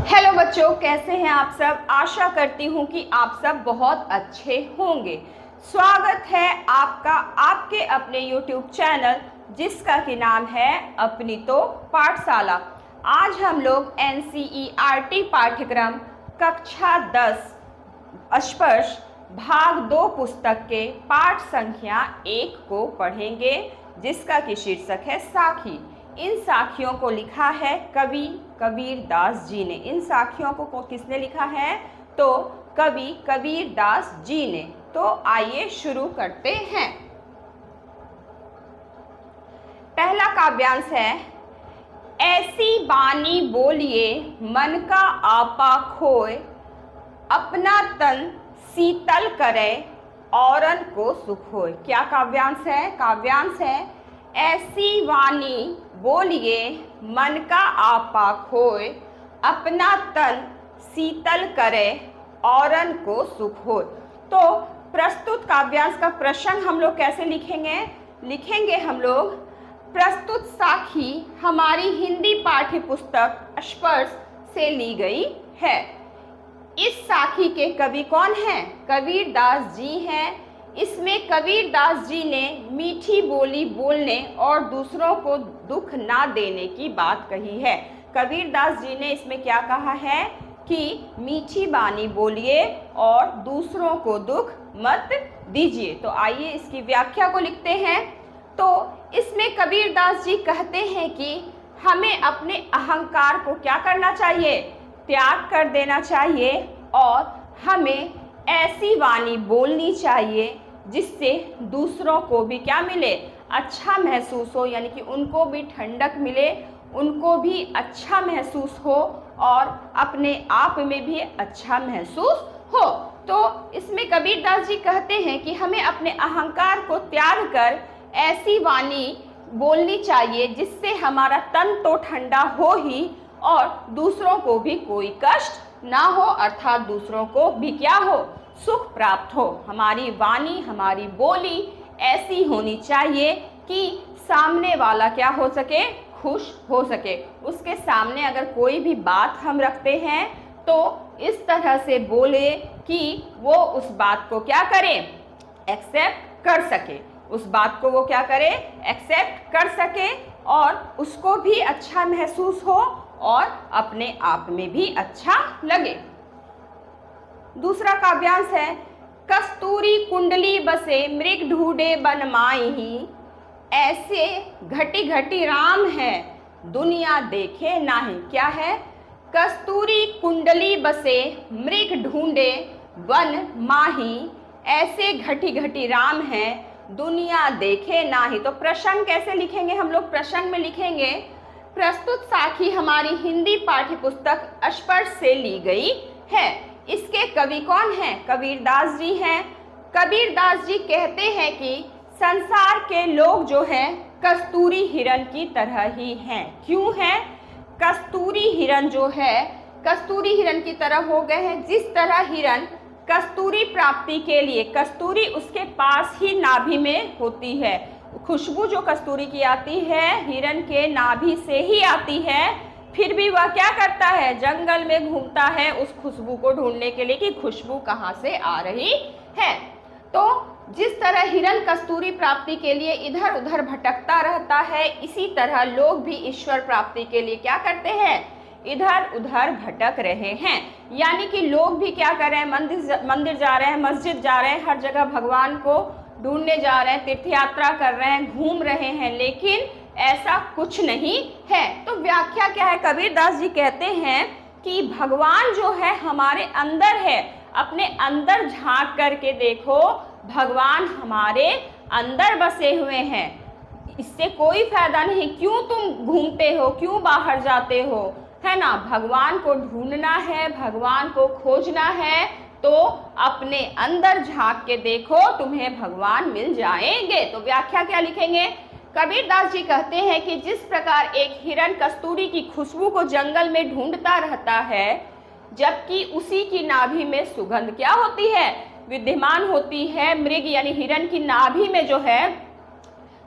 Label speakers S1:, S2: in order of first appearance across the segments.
S1: Hello बच्चों, कैसे हैं आप सब। आशा करती हूँ कि आप सब बहुत अच्छे होंगे। स्वागत है आपका आपके अपने YouTube चैनल जिसका कि नाम है अपनी तो पाठशाला। आज हम लोग NCERT पाठ्यक्रम कक्षा 10 स्पर्श भाग 2 पुस्तक के पाठ संख्या 1 को पढ़ेंगे, जिसका कि शीर्षक है साखी। इन साखियों को लिखा है कवि कबीर दास जी ने। इन साखियों को किसने लिखा है? तो कवि कबीर दास जी ने। तो आइए शुरू करते हैं। पहला काव्यांश है, ऐसी बानी बोलिए मन का आपा खोए, अपना तन शीतल करे औरन को सुख होए। क्या काव्यांश है? काव्यांश है, ऐसी वाणी बोलिए मन का आपा खोए, अपना तन शीतल करे औरन को सुख होए। तो प्रस्तुत काव्यांश का प्रसंग हम लोग कैसे लिखेंगे हम लोग, प्रस्तुत साखी हमारी हिंदी पाठ्य पुस्तक स्पर्श से ली गई है। इस साखी के कवि कौन हैं? कबीर दास जी हैं। इसमें कबीर दास जी ने मीठी बोली बोलने और दूसरों को दुख ना देने की बात कही है। कबीर दास जी ने इसमें क्या कहा है कि मीठी बानी बोलिए और दूसरों को दुख मत दीजिए। तो आइए इसकी व्याख्या को लिखते हैं। तो इसमें कबीर दास जी कहते हैं कि हमें अपने अहंकार को क्या करना चाहिए? त्याग कर देना चाहिए और हमें ऐसी वाणी बोलनी चाहिए जिससे दूसरों को भी क्या मिले? अच्छा महसूस हो, यानी कि उनको भी ठंडक मिले, उनको भी अच्छा महसूस हो और अपने आप में भी अच्छा महसूस हो। तो इसमें कबीर दास जी कहते हैं कि हमें अपने अहंकार को त्याग कर ऐसी वाणी बोलनी चाहिए जिससे हमारा तन तो ठंडा हो ही और दूसरों को भी कोई कष्ट ना हो, अर्थात दूसरों को भी क्या हो? सुख प्राप्त हो। हमारी वाणी, हमारी बोली ऐसी होनी चाहिए कि सामने वाला क्या हो सके? खुश हो सके। उसके सामने अगर कोई भी बात हम रखते हैं तो इस तरह से बोले कि वो उस बात को क्या करे? एक्सेप्ट कर सके। उस बात को वो क्या करे? एक्सेप्ट कर सके और उसको भी अच्छा महसूस हो और अपने आप में भी अच्छा लगे। दूसरा काव्यांश है, कस्तूरी कुंडली बसे मृग ढूंढे बन माही, ऐसे घटी घटी राम है दुनिया देखे नाही। क्या है? कस्तूरी कुंडली बसे मृग ढूंढे बन माही, ऐसे घटी घटी राम है दुनिया देखे नाही। तो प्रसंग कैसे लिखेंगे हम लोग? प्रसंग में लिखेंगे, प्रस्तुत साखी हमारी हिंदी पाठ्य पुस्तक स्पर्श से ली गई है। इसके कवि कौन हैं? कबीर दास जी हैं। कबीर दास जी कहते हैं कि संसार के लोग जो हैं कस्तूरी हिरण की तरह ही हैं। क्यों हैं? कस्तूरी हिरण जो है कस्तूरी हिरण की तरह हो गए हैं। जिस तरह हिरण कस्तूरी प्राप्ति के लिए, कस्तूरी उसके पास ही नाभि में होती है, खुशबू जो कस्तूरी की आती है हिरण के नाभि से ही आती है, फिर भी वह क्या करता है? जंगल में घूमता है उस खुशबू को ढूंढने के लिए कि खुशबू कहाँ से आ रही है। तो जिस तरह हिरण कस्तूरी प्राप्ति के लिए इधर उधर भटकता रहता है, इसी तरह लोग भी ईश्वर प्राप्ति के लिए क्या करते हैं? इधर उधर भटक रहे हैं। यानी कि लोग भी क्या कर रहे हैं? मंदिर जा रहे हैं, मस्जिद जा रहे हैं, हर जगह भगवान को ढूंढने जा रहे हैं, तीर्थ यात्रा कर रहे हैं, घूम रहे हैं, लेकिन ऐसा कुछ नहीं है। तो व्याख्या क्या है? कबीर दास जी कहते हैं कि भगवान जो है हमारे अंदर है। अपने अंदर झांक करके देखो, भगवान हमारे अंदर बसे हुए हैं। इससे कोई फायदा नहीं, क्यों तुम घूमते हो, क्यों बाहर जाते हो, है ना? भगवान को ढूंढना है, भगवान को खोजना है, तो अपने अंदर झांक के देखो, तुम्हें भगवान मिल जाएंगे। तो व्याख्या क्या लिखेंगे? कबीर दास जी कहते हैं कि जिस प्रकार एक हिरण कस्तूरी की खुशबू को जंगल में ढूंढता रहता है, जबकि उसी की नाभि में सुगंध क्या होती है? विद्यमान होती है। मृग यानी हिरण की नाभि में जो है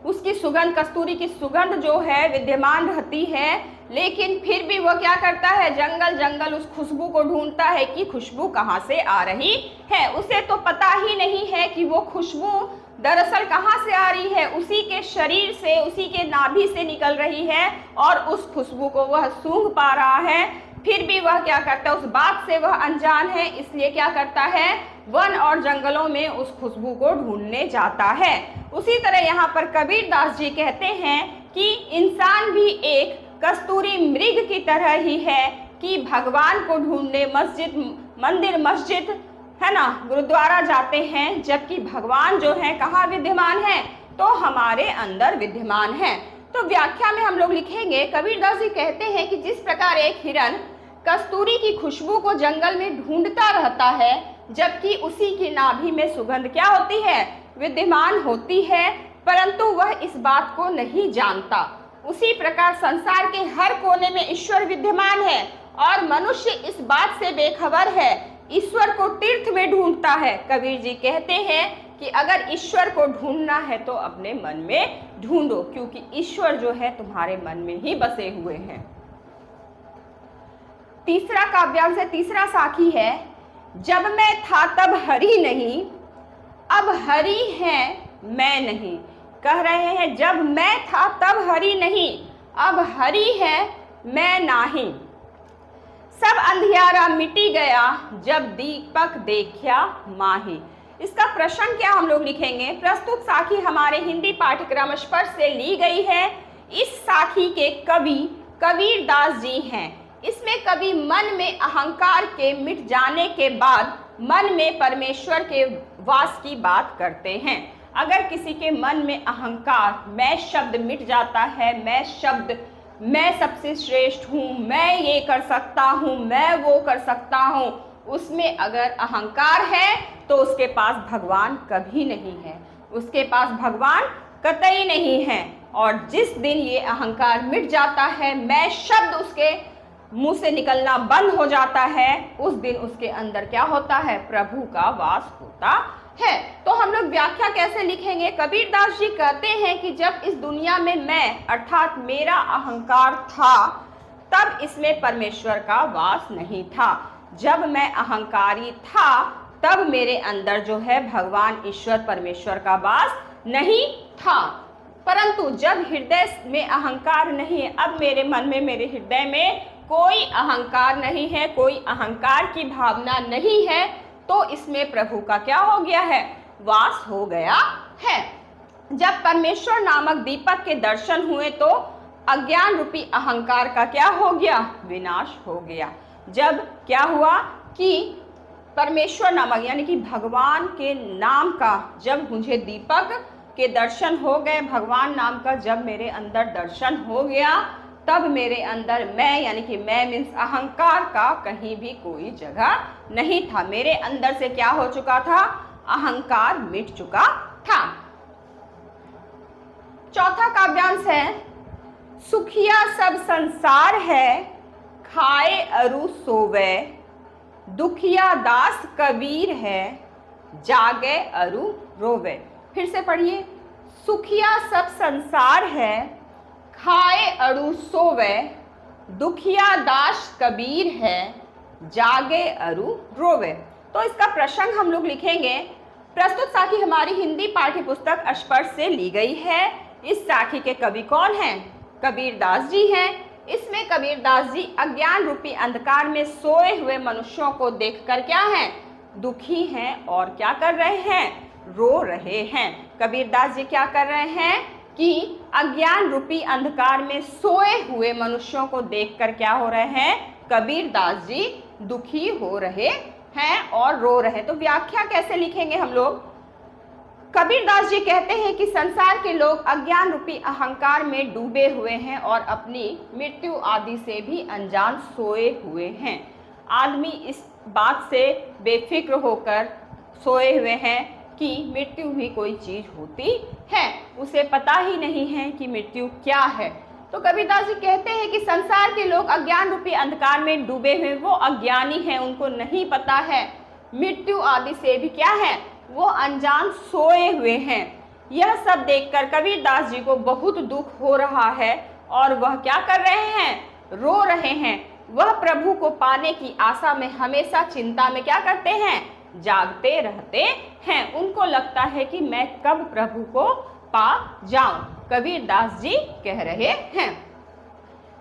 S1: उसकी सुगंध, कस्तूरी की सुगंध जो है विद्यमान रहती है, लेकिन फिर भी वो क्या करता है, जंगल जंगल उस खुशबू को ढूंढता है कि खुशबू कहाँ से आ रही है। उसे तो पता ही नहीं है कि वो खुशबू दरअसल कहाँ से आ रही है, उसी के शरीर से, उसी के नाभि से निकल रही है और उस खुशबू को वह सूंघ पा रहा है। फिर भी वह क्या करता है, उस बात से वह अनजान है, इसलिए क्या करता है, वन और जंगलों में उस खुशबू को ढूंढने जाता है। उसी तरह यहाँ पर कबीरदास जी कहते हैं कि इंसान भी एक कस्तूरी मृग की तरह ही है कि भगवान को ढूंढने मंदिर मस्जिद है ना, गुरुद्वारा जाते हैं, जबकि भगवान जो है कहाँ विद्यमान है, तो हमारे अंदर विद्यमान है। तो व्याख्या में हम लोग लिखेंगे, कबीरदास जी कहते हैं कि जिस प्रकार एक हिरन कस्तूरी की खुशबू को जंगल में ढूंढता रहता है, जबकि उसी की नाभि में सुगंध क्या होती है, विद्यमान होती है, परंतु वह इस बात को नहीं जानता, उसी प्रकार संसार के हर कोने में ईश्वर विद्यमान है और मनुष्य इस बात से बेखबर है, ईश्वर को तीर्थ में ढूंढता है। कबीर जी कहते हैं कि अगर ईश्वर को ढूंढना है तो अपने मन में ढूंढो, क्योंकि ईश्वर जो है तुम्हारे मन में ही बसे हुए हैं। तीसरा काव्यांश है, तीसरा साखी है, जब मैं था तब हरि नहीं, अब हरि है मैं नहीं। कह रहे हैं जब मैं था तब हरि नहीं, अब हरि है मैं नाही। सब अंधियारा मिटी गया, जब दीपक देखा माही। इसका प्रश्न क्या हम लोग लिखेंगे, प्रस्तुत साखी हमारे हिंदी पाठ्यक्रम स्पर्श से ली गई है। इस साखी के कवि कबीरदास जी हैं। इसमें कवि मन में अहंकार के मिट जाने के बाद मन में परमेश्वर के वास की बात करते हैं। अगर किसी के मन में अहंकार, मैं शब्द मिट जाता है, मैं सबसे श्रेष्ठ हूँ, मैं ये कर सकता हूँ, मैं वो कर सकता हूँ, उसमें अगर अहंकार है तो उसके पास भगवान कभी नहीं है, उसके पास भगवान कतई नहीं है। और जिस दिन ये अहंकार मिट जाता है, मैं शब्द उसके मुंह से निकलना बंद हो जाता है, उस दिन उसके अंदर क्या होता है, प्रभु का वास होता है। तो हम लोग व्याख्या कैसे लिखेंगे, कबीरदास जी कहते हैं कि जब इस दुनिया में मैं अर्थात मेरा अहंकार था, तब इसमें परमेश्वर का वास नहीं था। जब मैं अहंकारी था, तब मेरे अंदर जो है भगवान ईश्वर परमेश्वर का वास नहीं था। परंतु जब हृदय में अहंकार नहीं है, अब मेरे मन में, मेरे हृदय में कोई अहंकार नहीं है, कोई अहंकार की भावना नहीं है, तो इसमें प्रभु का क्या हो गया है, वास हो गया है। जब परमेश्वर नामक दीपक के दर्शन हुए तो अज्ञान रूपी अहंकार का क्या हो गया, विनाश हो गया। जब क्या हुआ कि परमेश्वर नामक यानी कि भगवान के नाम का जब मुझे दीपक के दर्शन हो गए, भगवान नाम का जब मेरे अंदर दर्शन हो गया, तब मेरे अंदर मैं यानी कि मैं मीन्स अहंकार का कहीं भी कोई जगह नहीं था। मेरे अंदर से क्या हो चुका था, अहंकार मिट चुका था। चौथा काव्यांश है, सुखिया सब संसार है, खाए अरु सोवे, दुखिया दास कबीर है, जागे अरु रोवे। फिर से पढ़िए, सुखिया सब संसार है, खाए अरु सोवे, दुखिया दास कबीर है, जागे अरु रोवे। तो इसका प्रसंग हम लोग लिखेंगे। प्रस्तुत साखी हमारी हिंदी पाठ्य पुस्तक स्पर्श से ली गई है। इस साखी के कवि कौन हैं, कबीरदास जी हैं। इसमें कबीरदास जी अज्ञान रूपी अंधकार में सोए हुए मनुष्यों को देखकर क्या हैं, दुखी हैं और क्या कर रहे हैं, रो रहे हैं। कबीरदास जी क्या कर रहे हैं कि अज्ञान रूपी अंधकार में सोए हुए मनुष्यों को देखकर क्या हो रहे हैं, कबीरदास जी दुखी हो रहे हैं और रो रहे। तो व्याख्या कैसे लिखेंगे हम लोग, कबीरदास जी कहते हैं कि संसार के लोग अज्ञान रूपी अहंकार में डूबे हुए हैं और अपनी मृत्यु आदि से भी अनजान सोए हुए हैं। आदमी इस बात से बेफिक्र होकर सोए हुए हैं कि मृत्यु भी कोई चीज होती है, उसे पता ही नहीं है कि मृत्यु क्या है। तो कबीरदास जी कहते हैं कि संसार के लोग अज्ञान रूपी अंधकार में डूबे हुए, वो अज्ञानी हैं, उनको नहीं पता है, मृत्यु आदि से भी क्या है, वो अनजान सोए हुए हैं। यह सब देखकर कबीरदास जी को बहुत दुख हो रहा है और वह क्या कर रहे हैं, रो रहे हैं, वह प्रभु को पाने की आशा में हमेशा चिंता में क्या करते हैं, जागते रहते हैं। उनको लगता है कि मैं कब प्रभु को पा जाऊं, कबीरदास जी कह रहे हैं।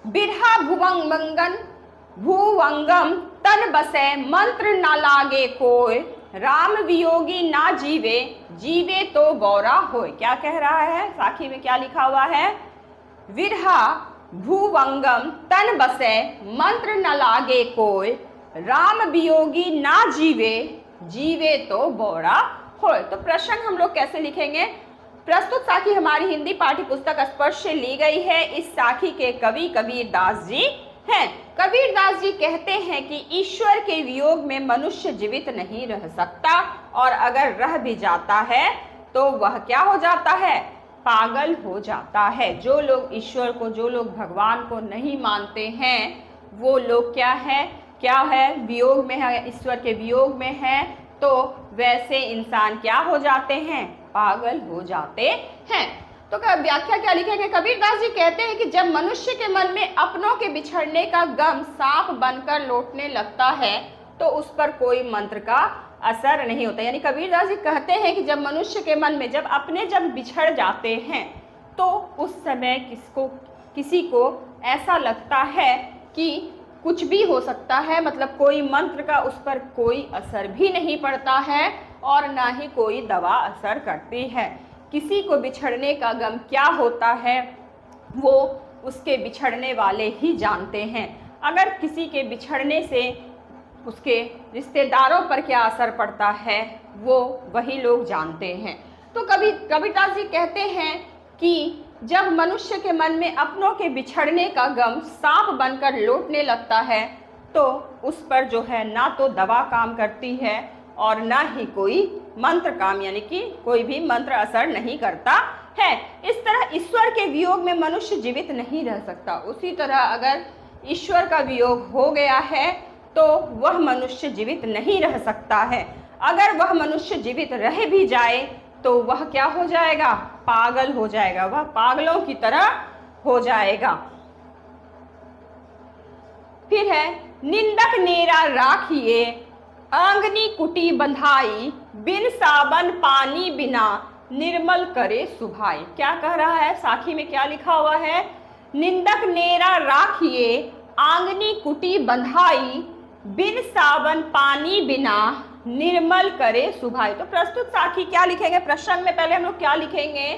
S1: बिरहा भुवंगन भुवंगम तन बसे, मंत्र ना लागे कोय, राम वियोगी ना जीवे, जीवे तो बौरा होय। क्या कह रहा है, साखी में क्या लिखा हुआ है, विरहा भुवंगम तन बसे, मंत्र न लागे कोय, राम वियोगी ना जीवे, जीवे तो बौरा होय। तो प्रश्न हम लोग कैसे लिखेंगे, प्रस्तुत साखी हमारी हिंदी पाठ्य पुस्तक स्पर्श से ली गई है। इस साखी के कवि कबीरदास जी हैं। कबीरदास जी कहते हैं कि ईश्वर के वियोग में मनुष्य जीवित नहीं रह सकता, और अगर रह भी जाता है तो वह क्या हो जाता है, पागल हो जाता है। जो लोग ईश्वर को, जो लोग भगवान को नहीं मानते हैं, वो लोग क्या है, वियोग में है, ईश्वर के वियोग में है, तो वैसे इंसान क्या हो जाते हैं, पागल हो जाते हैं। तो व्याख्या क्या लिखेंगे, कबीरदास जी कहते हैं कि जब मनुष्य के मन में अपनों के बिछड़ने का गम सांप बनकर लौटने लगता है तो उस पर कोई मंत्र का असर नहीं होता। यानी कबीरदास जी कहते हैं कि जब मनुष्य के मन में जब बिछड़ जाते हैं तो उस समय किसी को ऐसा लगता है कि कुछ भी हो सकता है, मतलब कोई मंत्र का उस पर कोई असर भी नहीं पड़ता है और ना ही कोई दवा असर करती है। किसी को बिछड़ने का गम क्या होता है वो उसके बिछड़ने वाले ही जानते हैं। अगर किसी के बिछड़ने से उसके रिश्तेदारों पर क्या असर पड़ता है वो वही लोग जानते हैं। तो कबीरदास जी कहते हैं कि जब मनुष्य के मन में अपनों के बिछड़ने का गम सांप बनकर लौटने लगता है तो उस पर जो है ना तो दवा काम करती है और ना ही कोई मंत्र काम, यानी कि कोई भी मंत्र असर नहीं करता है। इस तरह ईश्वर के वियोग में मनुष्य जीवित नहीं रह सकता। उसी तरह अगर ईश्वर का वियोग हो गया है तो वह मनुष्य जीवित नहीं रह सकता है। अगर वह मनुष्य जीवित रह भी जाए तो वह क्या हो जाएगा, पागल हो जाएगा, वह पागलों की तरह हो जाएगा। फिर है, निंदक नेरा राखिए, आंगनी कुटी बंधाई, बिन साबन पानी बिना, निर्मल करे सुभाई। क्या कह रहा है, साखी में क्या लिखा हुआ है, निंदक नेरा राखिए, आंगनी कुटी बंधाई, बिन साबन पानी बिना, निर्मल करे सुभाई। तो प्रस्तुत साखी क्या लिखेंगे, प्रश्न में पहले हम लोग क्या लिखेंगे,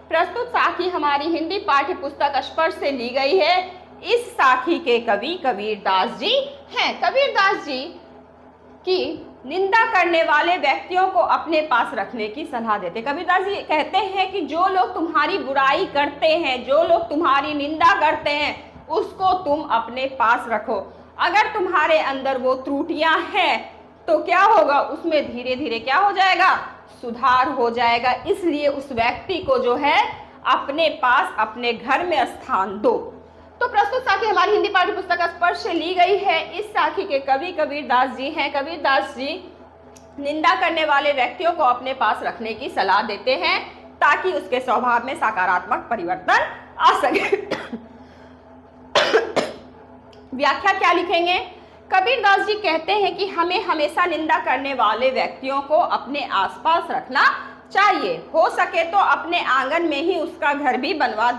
S1: प्रस्तुत साखी हमारी हिंदी पाठ्य पुस्तक स्पर्श से ली गई है। इस साखी के कवि कबीरदास जी हैं। कबीरदास जी की निंदा करने वाले व्यक्तियों को अपने पास रखने की सलाह देते। कबीरदास जी कहते हैं कि जो लोग तुम्हारी बुराई करते हैं, जो लोग तुम्हारी निंदा करते हैं, उसको तुम अपने पास रखो। अगर तुम्हारे अंदर वो त्रुटियां हैं तो क्या होगा, उसमें धीरे धीरे क्या हो जाएगा, सुधार हो जाएगा। इसलिए उस व्यक्ति को जो है अपने पास, अपने घर में स्थान दो। तो प्रस्तुत साखी हमारी हिंदी पाठ्य पुस्तक स्पर्श से ली गई है। इस साखी के कवि कबीरदास जी हैं। कबीरदास जी निंदा करने वाले व्यक्तियों को अपने पास रखने की सलाह देते हैं ताकि उसके स्वभाव में सकारात्मक परिवर्तन आ सके। व्याख्या क्या लिखेंगे, कबीरदास जी कहते हैं कि हमें हमेशा निंदा करने वाले व्यक्तियों को अपने आसपास रखना चाहिए। हो सके तो अपने आंगन में ही उसका घर भी बनवा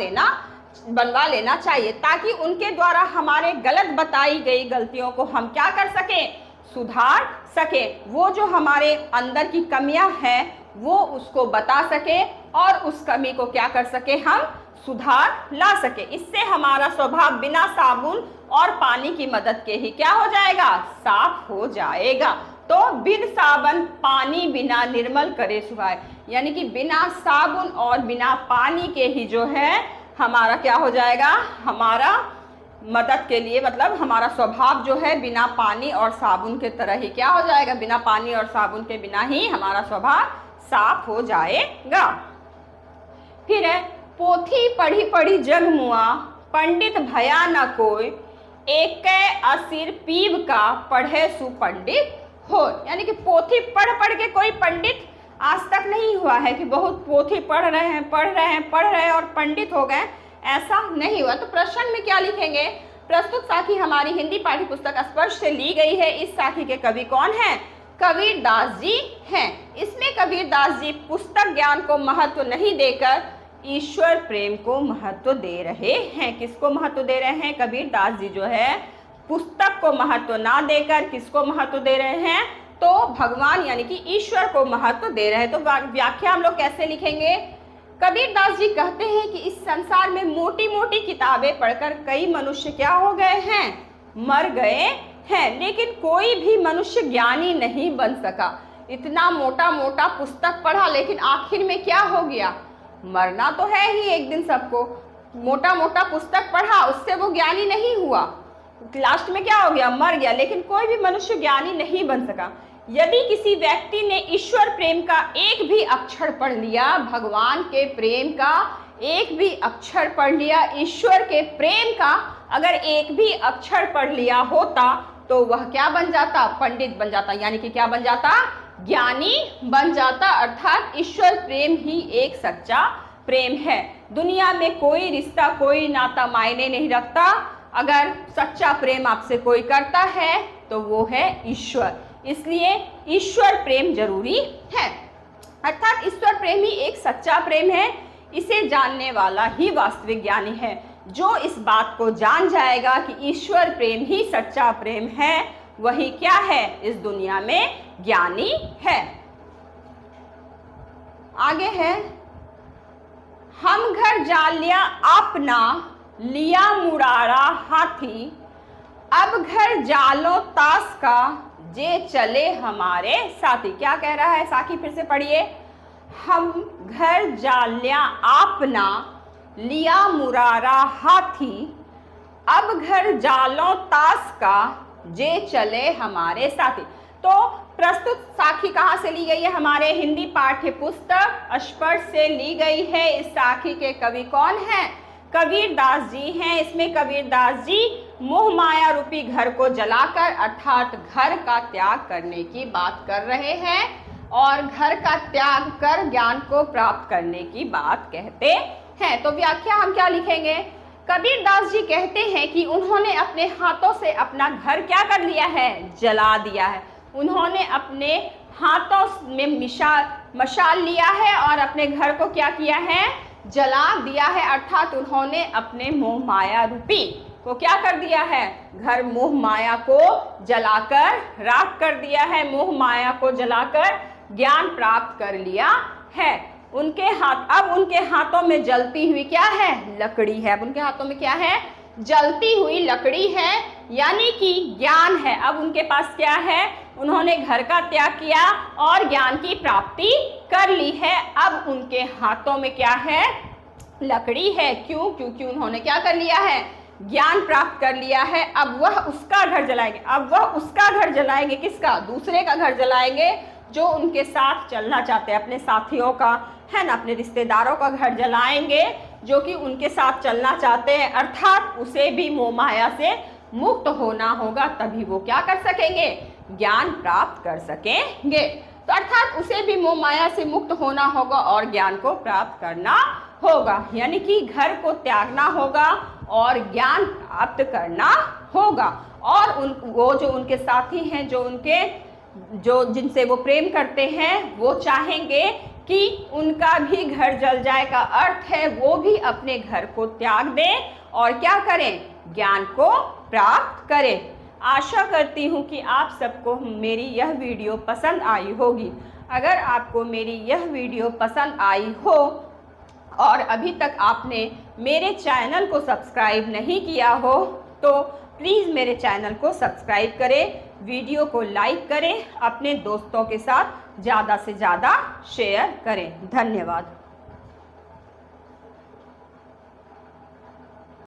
S1: लेना चाहिए ताकि उनके द्वारा हमारे गलत बताई गई गलतियों को हम क्या कर सकें, सुधार सके। वो जो हमारे अंदर की कमियां हैं वो उसको बता सके और उस कमी को क्या कर सके, हम सुधार ला सके। इससे हमारा स्वभाव बिना साबुन और पानी की मदद के ही क्या हो जाएगा, साफ हो जाएगा। तो बिन साबुन पानी बिना निर्मल करे सुभाए, यानी कि बिना साबुन और बिना पानी के ही जो है हमारा क्या हो जाएगा, हमारा मदद के लिए, मतलब हमारा स्वभाव जो है बिना पानी और साबुन के तरह ही क्या हो जाएगा, बिना पानी और साबुन के बिना ही हमारा स्वभाव साफ हो जाएगा। फिर है, पोथी पढ़ी पढ़ी जग मुआ, पंडित भया न कोई, एक असिर पीव का पढ़े सुपंडित हो। यानी कि पोथी पढ़ पढ़ के कोई पंडित आज तक नहीं हुआ है कि बहुत पोथी पढ़ रहे हैं और पंडित हो गए, ऐसा नहीं हुआ। तो प्रश्न में क्या लिखेंगे, प्रस्तुत साखी हमारी हिंदी पाठ्य पुस्तक स्पर्श से ली गई है। इस साखी के कवि कौन हैं? कबीर दास जी हैं। इसमें कबीर दास जी पुस्तक ज्ञान को महत्व नहीं देकर ईश्वर प्रेम को महत्व दे रहे हैं। किसको महत्व दे रहे हैं? कबीर दास जी जो है पुस्तक को महत्व ना देकर किसको महत्व दे रहे हैं? तो भगवान यानी कि ईश्वर को महत्व दे रहे हैं। तो व्याख्या हम लोग कैसे लिखेंगे? कबीर दास जी कहते हैं कि इस संसार में मोटी मोटी किताबें पढ़कर कई मनुष्य क्या हो गए हैं? मर गए हैं, लेकिन कोई भी मनुष्य ज्ञानी नहीं बन सका। इतना मोटा मोटा पुस्तक पढ़ा, लेकिन आखिर में क्या हो गया? मरना तो है ही एक दिन सबको। मोटा मोटा पुस्तक पढ़ा, उससे वो ज्ञानी नहीं हुआ, लास्ट में क्या हो गया? मर गया। लेकिन कोई भी मनुष्य ज्ञानी नहीं बन सका। यदि किसी व्यक्ति ने ईश्वर प्रेम का एक भी अक्षर पढ़ लिया, भगवान के प्रेम का एक भी अक्षर पढ़ लिया, ईश्वर के प्रेम का अगर एक भी अक्षर पढ़ लिया होता, तो वह क्या बन जाता? पंडित बन जाता। यानी कि क्या बन जाता? ज्ञानी बन जाता। अर्थात ईश्वर प्रेम ही एक सच्चा प्रेम है। दुनिया में कोई रिश्ता, कोई नाता मायने नहीं रखता। अगर सच्चा प्रेम आपसे कोई करता है तो वो है ईश्वर। इसलिए ईश्वर प्रेम जरूरी है। अर्थात ईश्वर प्रेम ही एक सच्चा प्रेम है। इसे जानने वाला ही वास्तविक ज्ञानी है। जो इस बात को जान जाएगा कि ईश्वर प्रेम ही सच्चा प्रेम है, वही क्या है? इस दुनिया में ज्ञानी है। आगे है, हम घर जाल लिया अपना, लिया मुरारा हाथी, अब घर जालो ताश का, जे चले हमारे साथी। क्या कह रहा है साखी? फिर से पढ़िए। हम घर जाल लिया अपना, लिया मुरारा हाथी, अब घर जालो ताश का, जे चले हमारे साथी। तो प्रस्तुत साखी कहाँ से ली गई है? हमारे हिंदी पाठ्य पुस्तक स्पर्श से ली गई है। इस साखी के कवि कौन हैं? कबीर दास जी हैं। इसमें कबीर दास जी मोह माया रूपी घर को जलाकर अर्थात घर का त्याग करने की बात कर रहे हैं और घर का त्याग कर ज्ञान को प्राप्त करने की बात कहते हैं। तो व्याख्या हम क्या लिखेंगे? कबीर दास जी कहते हैं कि उन्होंने अपने हाथों से अपना घर क्या कर लिया है? जला दिया है। उन्होंने अपने हाथों में मशाल लिया है और अपने घर को क्या किया है? जला दिया है। अर्थात उन्होंने अपने मोह माया रूपी को क्या कर दिया है? घर मोह माया को जलाकर राख कर दिया है। मोह माया को जलाकर ज्ञान प्राप्त कर लिया है। अब उनके हाथों में जलती हुई क्या है? लकड़ी है। अब उनके हाथों में क्या है? जलती हुई लकड़ी है, यानी कि ज्ञान है। अब उनके पास क्या है? उन्होंने घर का त्याग किया और ज्ञान की प्राप्ति कर ली है। अब उनके हाथों में क्या है? लकड़ी है। क्यों? क्योंकि उन्होंने क्या कर लिया है? ज्ञान प्राप्त कर लिया है। अब वह उसका घर जलाएंगे। अब वह उसका घर जलाएंगे। किसका? दूसरे का घर जलाएंगे जो उनके साथ चलना चाहते हैं, अपने साथियों का, है ना, अपने रिश्तेदारों का घर जलाएंगे जो कि उनके साथ चलना चाहते हैं। अर्थात उसे भी मोह माया से मुक्त होना होगा, तभी वो क्या कर सकेंगे? ज्ञान प्राप्त कर सकेंगे। तो अर्थात उसे भी मोह माया से मुक्त होना होगा और ज्ञान को प्राप्त करना होगा। यानी कि घर को त्यागना होगा और ज्ञान प्राप्त करना होगा। और वो जो उनके साथी हैं, जो जिनसे वो प्रेम करते हैं, वो चाहेंगे कि उनका भी घर जल जाए। का अर्थ है वो भी अपने घर को त्याग दें और क्या करें? ज्ञान को प्राप्त करें। आशा करती हूँ कि आप सबको मेरी यह वीडियो पसंद आई होगी। अगर आपको मेरी यह वीडियो पसंद आई हो और अभी तक आपने मेरे चैनल को सब्सक्राइब नहीं किया हो, तो प्लीज़ मेरे चैनल को सब्सक्राइब करें, वीडियो को लाइक करें, अपने दोस्तों के साथ ज़्यादा से ज़्यादा शेयर करें। धन्यवाद।